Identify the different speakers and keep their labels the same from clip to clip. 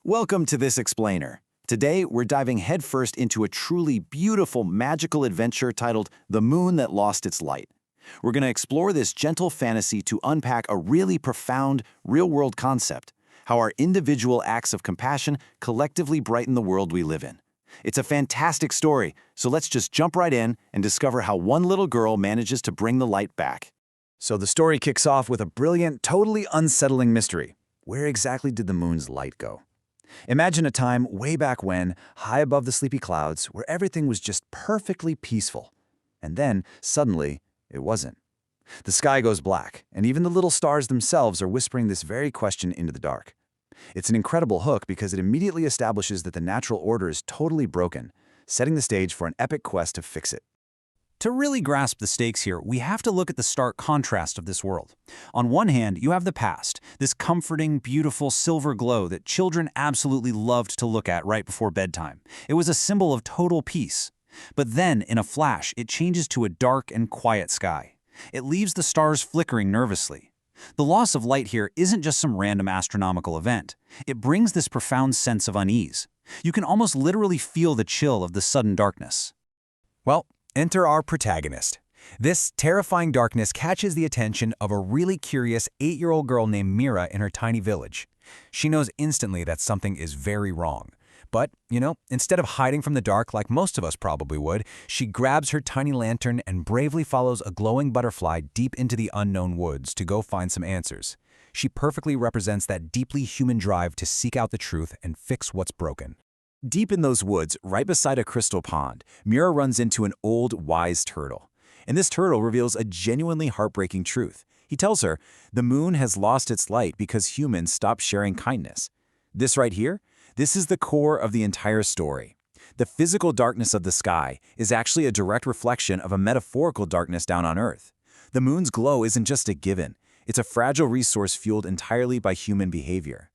Speaker 1: Welcome to This Explainer. Today, we're diving headfirst into a truly beautiful, magical adventure titled The Moon That Lost Its Light. We're going to explore this gentle fantasy to unpack a really profound, real-world concept, how our individual acts of compassion collectively brighten the world we live in. It's a fantastic story, so let's just jump right in and discover how one little girl manages to bring the light back.
Speaker 2: So the story kicks off with a brilliant, totally unsettling mystery. Where exactly did the moon's light go? Imagine a time way back when, high above the sleepy clouds, where everything was just perfectly peaceful. And then, suddenly, it wasn't. The sky goes black, and even the little stars themselves are whispering this very question into the dark. It's an incredible hook because it immediately establishes that the natural order is totally broken, setting the stage for an epic quest to fix it.
Speaker 3: To really grasp the stakes here, we have to look at the stark contrast of this world. On one hand, you have the past, this comforting, beautiful silver glow that children absolutely loved to look at right before bedtime. It was a symbol of total peace. But then, in a flash, it changes to a dark and quiet sky. It leaves the stars flickering nervously. The loss of light here isn't just some random astronomical event. It brings this profound sense of unease. You can almost literally feel the chill of the sudden darkness.
Speaker 4: Well, enter our protagonist. This terrifying darkness catches the attention of a really curious 8-year-old girl named Mira in her tiny village. She knows instantly that something is very wrong. But, instead of hiding from the dark like most of us probably would, she grabs her tiny lantern and bravely follows a glowing butterfly deep into the unknown woods to go find some answers. She perfectly represents that deeply human drive to seek out the truth and fix what's broken.
Speaker 2: Deep in those woods, right beside a crystal pond, Mira runs into an old, wise turtle. And this turtle reveals a genuinely heartbreaking truth. He tells her, the moon has lost its light because humans stopped sharing kindness. This right here, this is the core of the entire story. The physical darkness of the sky is actually a direct reflection of a metaphorical darkness down on Earth. The moon's glow isn't just a given. It's a fragile resource fueled entirely by human behavior.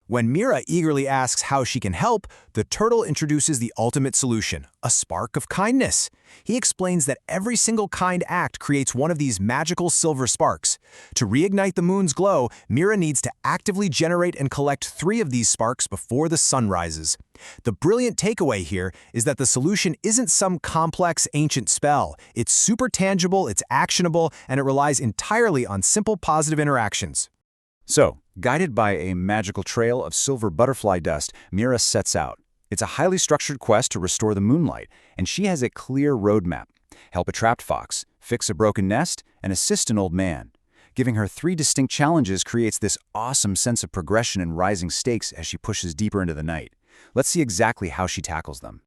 Speaker 4: When Mira eagerly asks how she can help, the turtle introduces the ultimate solution, a spark of kindness. He explains that every single kind act creates one of these magical silver sparks. To reignite the moon's glow, Mira needs to actively generate and collect 3 of these sparks before the sun rises. The brilliant takeaway here is that the solution isn't some complex ancient spell. It's super tangible, it's actionable, and it relies entirely on simple positive interactions.
Speaker 2: So, guided by a magical trail of silver butterfly dust, Mira sets out. It's a highly structured quest to restore the moonlight, and she has a clear roadmap. Help a trapped fox, fix a broken nest, and assist an old man. Giving her 3 distinct challenges creates this awesome sense of progression and rising stakes as she pushes deeper into the night. Let's see exactly how she tackles them.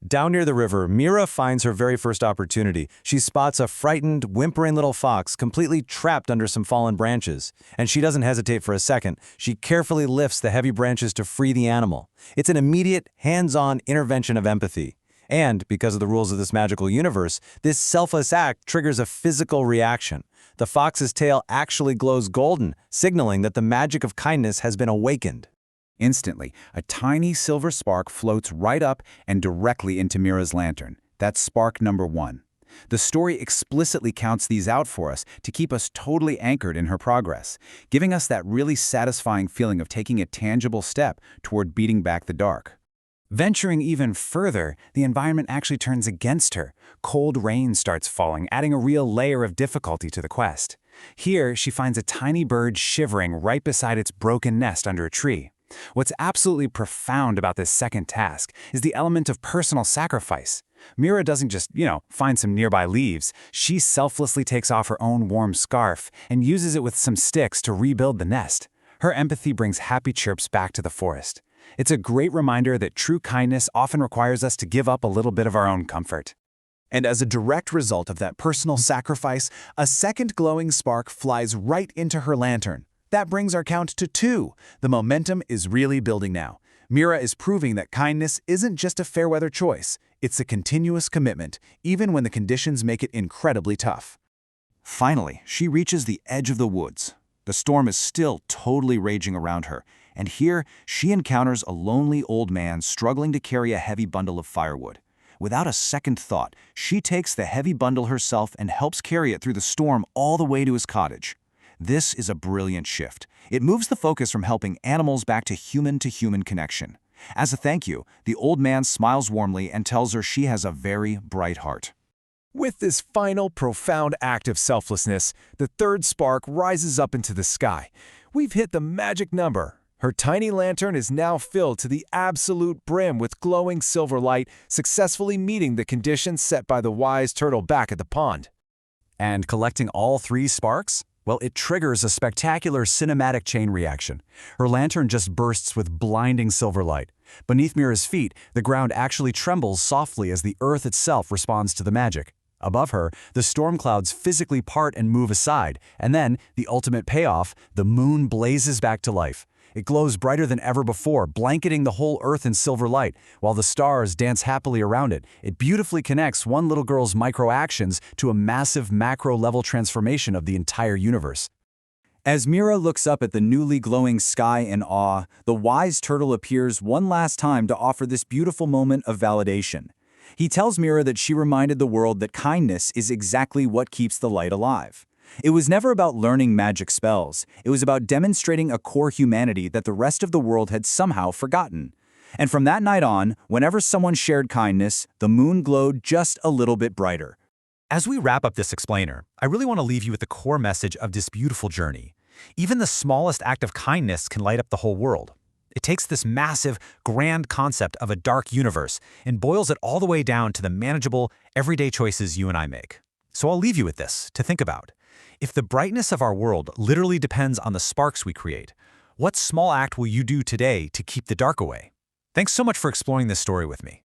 Speaker 4: Down near the river, Mira finds her very first opportunity. She spots a frightened, whimpering little fox completely trapped under some fallen branches. And she doesn't hesitate for a second. She carefully lifts the heavy branches to free the animal. It's an immediate, hands-on intervention of empathy. And, because of the rules of this magical universe, this selfless act triggers a physical reaction. The fox's tail actually glows golden, signaling that the magic of kindness has been awakened.
Speaker 2: Instantly, a tiny silver spark floats right up and directly into Mira's lantern. That's spark number 1. The story explicitly counts these out for us to keep us totally anchored in her progress, giving us that really satisfying feeling of taking a tangible step toward beating back the dark. Venturing even further, the environment actually turns against her. Cold rain starts falling, adding a real layer of difficulty to the quest. Here, she finds a tiny bird shivering right beside its broken nest under a tree. What's absolutely profound about this second task is the element of personal sacrifice. Mira doesn't just, find some nearby leaves. She selflessly takes off her own warm scarf and uses it with some sticks to rebuild the nest. Her empathy brings happy chirps back to the forest. It's a great reminder that true kindness often requires us to give up a little bit of our own comfort.
Speaker 4: And as a direct result of that personal sacrifice, a second glowing spark flies right into her lantern. That brings our count to 2. The momentum is really building now. Mira is proving that kindness isn't just a fair-weather choice. It's a continuous commitment, even when the conditions make it incredibly tough.
Speaker 2: Finally, she reaches the edge of the woods. The storm is still totally raging around her, and here she encounters a lonely old man struggling to carry a heavy bundle of firewood. Without a second thought, she takes the heavy bundle herself and helps carry it through the storm all the way to his cottage.
Speaker 1: This is a brilliant shift. It moves the focus from helping animals back to human connection. As a thank you, the old man smiles warmly and tells her she has a very bright heart.
Speaker 4: With this final, profound act of selflessness, the third spark rises up into the sky. We've hit the magic number. Her tiny lantern is now filled to the absolute brim with glowing silver light, successfully meeting the conditions set by the wise turtle back at the pond.
Speaker 3: And collecting all 3 sparks? Well, it triggers a spectacular cinematic chain reaction. Her lantern just bursts with blinding silver light. Beneath Mira's feet, the ground actually trembles softly as the earth itself responds to the magic. Above her, the storm clouds physically part and move aside, and then, the ultimate payoff, the moon blazes back to life. It glows brighter than ever before, blanketing the whole earth in silver light, while the stars dance happily around it. It beautifully connects one little girl's micro-actions to a massive macro-level transformation of the entire universe.
Speaker 1: As Mira looks up at the newly glowing sky in awe, the wise turtle appears one last time to offer this beautiful moment of validation. He tells Mira that she reminded the world that kindness is exactly what keeps the light alive. It was never about learning magic spells. It was about demonstrating a core humanity that the rest of the world had somehow forgotten. And from that night on, whenever someone shared kindness, the moon glowed just a little bit brighter.
Speaker 3: As we wrap up this explainer, I really want to leave you with the core message of this beautiful journey. Even the smallest act of kindness can light up the whole world. It takes this massive, grand concept of a dark universe and boils it all the way down to the manageable, everyday choices you and I make. So I'll leave you with this to think about. If the brightness of our world literally depends on the sparks we create, what small act will you do today to keep the dark away? Thanks so much for exploring this story with me.